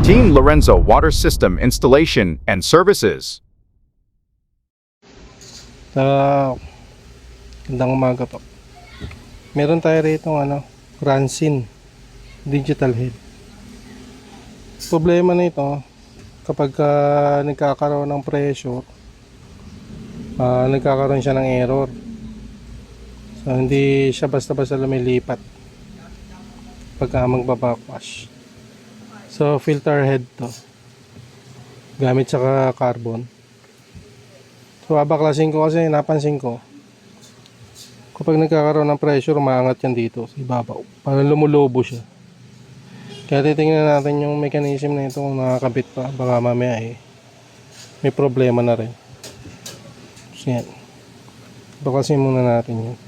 Team Lorenzo Water System Installation and Services. Gandang umaga po. Meron tayo rito Rancine digital head. Problema nito kapag nagkakaroon ng pressure, nagkakaroon siya ng error. So hindi siya basta-basta lumilipat pagka magbabackwash. So filter head to, gamit sa carbon. So babaklasin ko kasi napansin ko kapag nagkakaroon ng pressure, umaangat yan dito sa ibabaw, parang lumulubo siya. Kaya titingnan natin yung mechanism na ito kung nakakabit pa. Baka mamaya may problema na rin. So yan, baklasin muna natin yun.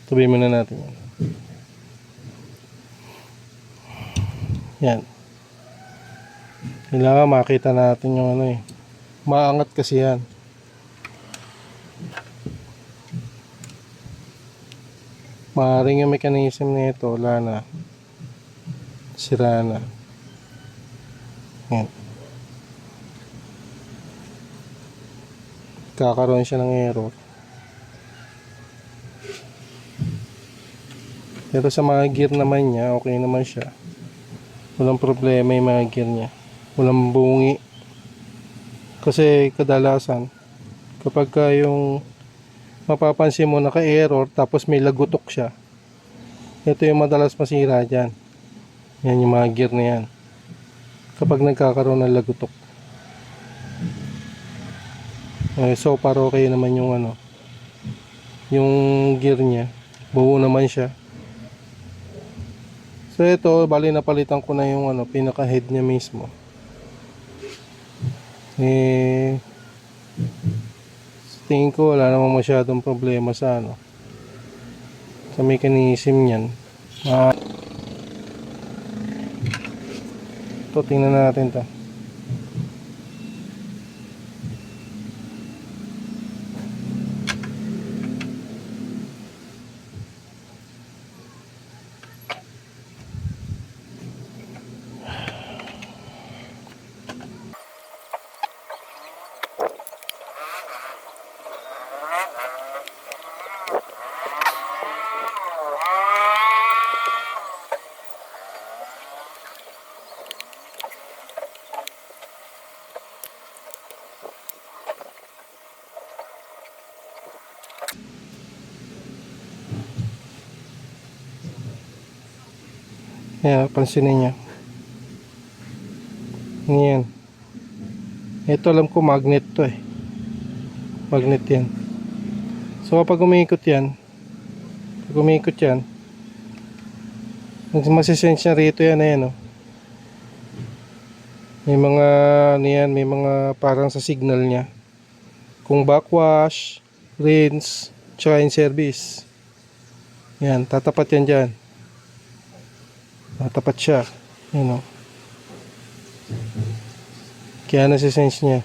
Tuloy muna natin yan. Yan. Kailangan makita natin yung maangat kasi yan. Maaaring yung mechanism na ito, wala na. Sira na. Yan. Kakaroon siya ng error. Pero sa mga gear naman niya, okay naman siya. Walang problema yung mga gear niya. Walang bungi. Kasi kadalasan, kapag yung mapapansin mo naka-error tapos may lagutok siya, ito yung madalas masira dyan. Yan yung mga gear na yan. Kapag nagkakaroon ng lagutok. So far okay naman yung yung gear niya. Buo naman siya. So ito, bali napalitan ko na yung pinaka head niya mismo. Tingin ko wala namang masyadong problema sa sa mechanism niyan. Ito, tingnan natin to. Ayan, pansinin niya. Ayan. Ito alam ko magnet to Magnet yan. So kapag umiikot yan, masisense niya rito yan. Ayan May mga may mga parang sa signal niya. Kung backwash, rinse, tsaka in service. Yan, tatapat yan dyan. Tatapat siya. Kaya nasisense niya.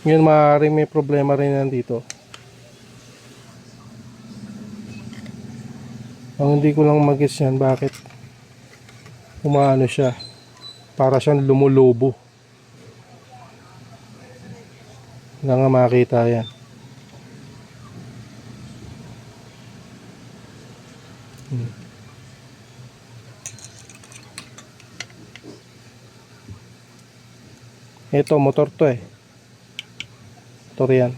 Ngayon maaaring may problema rin nandito. Ang hindi ko lang mag-guess yan, bakit umaano siya, para siyang lumulubo. Hindi nga makita yan. Ito, motor to eh. Motor yan.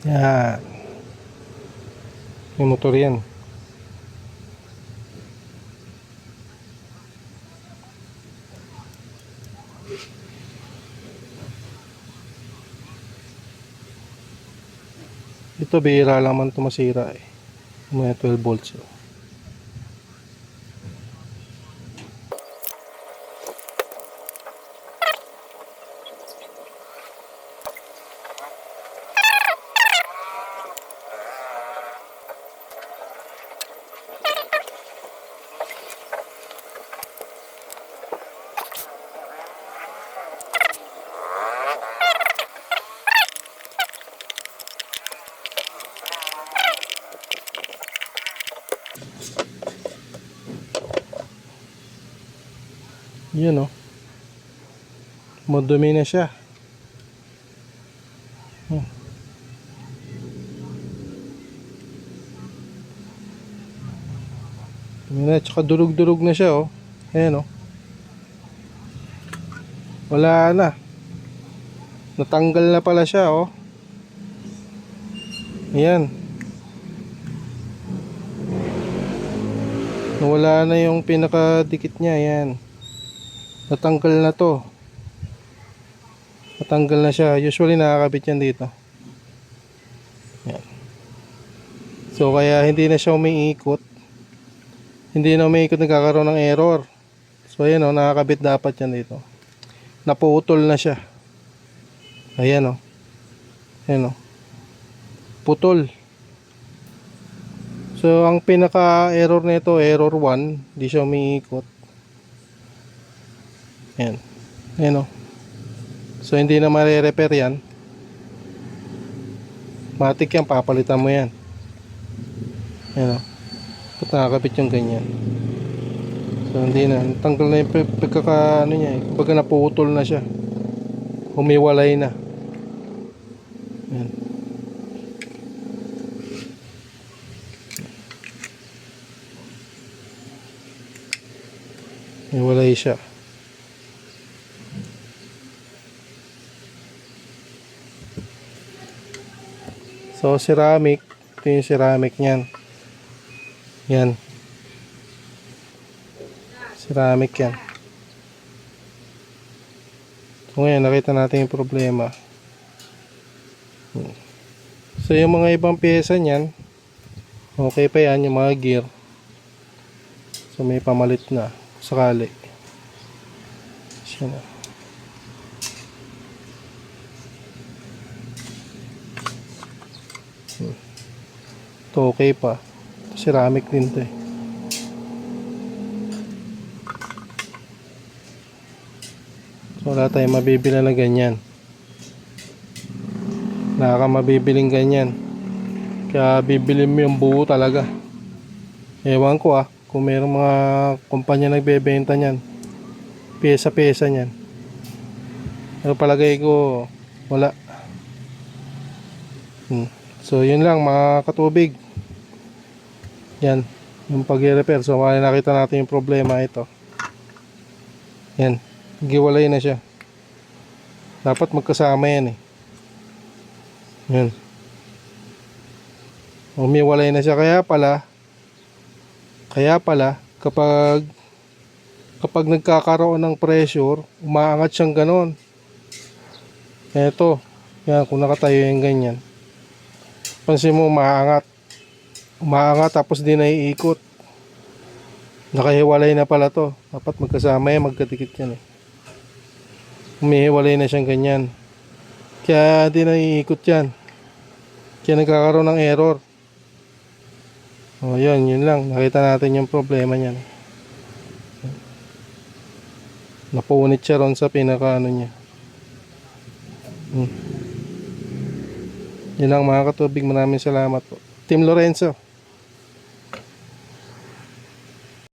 Yan. May motor yan. Ito bihira lang man ito masira eh. May 12 volts. Oh. Yun oh. Madumi na siya. Dumi na, tsaka durug-durug na siya oh. Ayan oh. Wala na. Natanggal na pala siya oh. Ayan. Nawala na yung pinakadikit niya. Ayan. Natanggal na to. Natanggal na siya. Usually nakakabit yan dito. Yan. So kaya hindi na siya umiikot. Hindi na umiikot, nagkakaroon ng error. So ayan o, nakakabit dapat yan dito. Naputol na siya. Ayan o. Ayan o. Putol. So ang pinaka error nito, error 1. Hindi siya umiikot. Ayan. Ayan o. So hindi na ma-repair yan. Matik yan, papalitan mo yan. Ayan o. Ba't nakakabit yung ganyan? So hindi na. Tanggal na yung pagkaka ano niya eh. Kumbaga naputol na siya. Humiwalay na. Ayan. Humiwalay siya. So ceramic, ito yung ceramic niyan. Yan. Ceramic yan. So ngayon nakita natin yung problema. So yung mga ibang pyesa niyan, okay pa yan, yung mga gear. So may pamalit na sakali. Siya na. Ito okay pa. Ceramic din to eh. So wala tayong mabibili na ganyan. Wala kang mabibiling ganyan. Kaya bibili mo yung buo talaga. Ewan ko kung mayroong mga kumpanya nagbebenta nyan. Pyesa-pyesa nyan. Pero palagay ko wala. So yun lang mga katubig. Yan, yung pag-repair. So nakita natin yung problema ito. Yan, giwalay na siya. Dapat magkasama yan eh. Yan. Umiwalay na siya. Kaya pala kapag nagkakaroon ng pressure, umaangat siyang ganon. Eto, yan, kung nakatayo yung ganyan. Pansin mo, umaangat. umaangat tapos di naiikot. Nakahiwalay na pala to. Dapat magkasama yan, magkadikit yan eh. Umihiwalay na siyang ganyan. Kaya di naiikot yan. Kaya nagkakaroon ng error. O yun lang. Nakita natin yung problema niyan. Napunit siya ron sa pinaka ano niya. Yun lang mga katubig. Maraming salamat po. Team Lorenzo.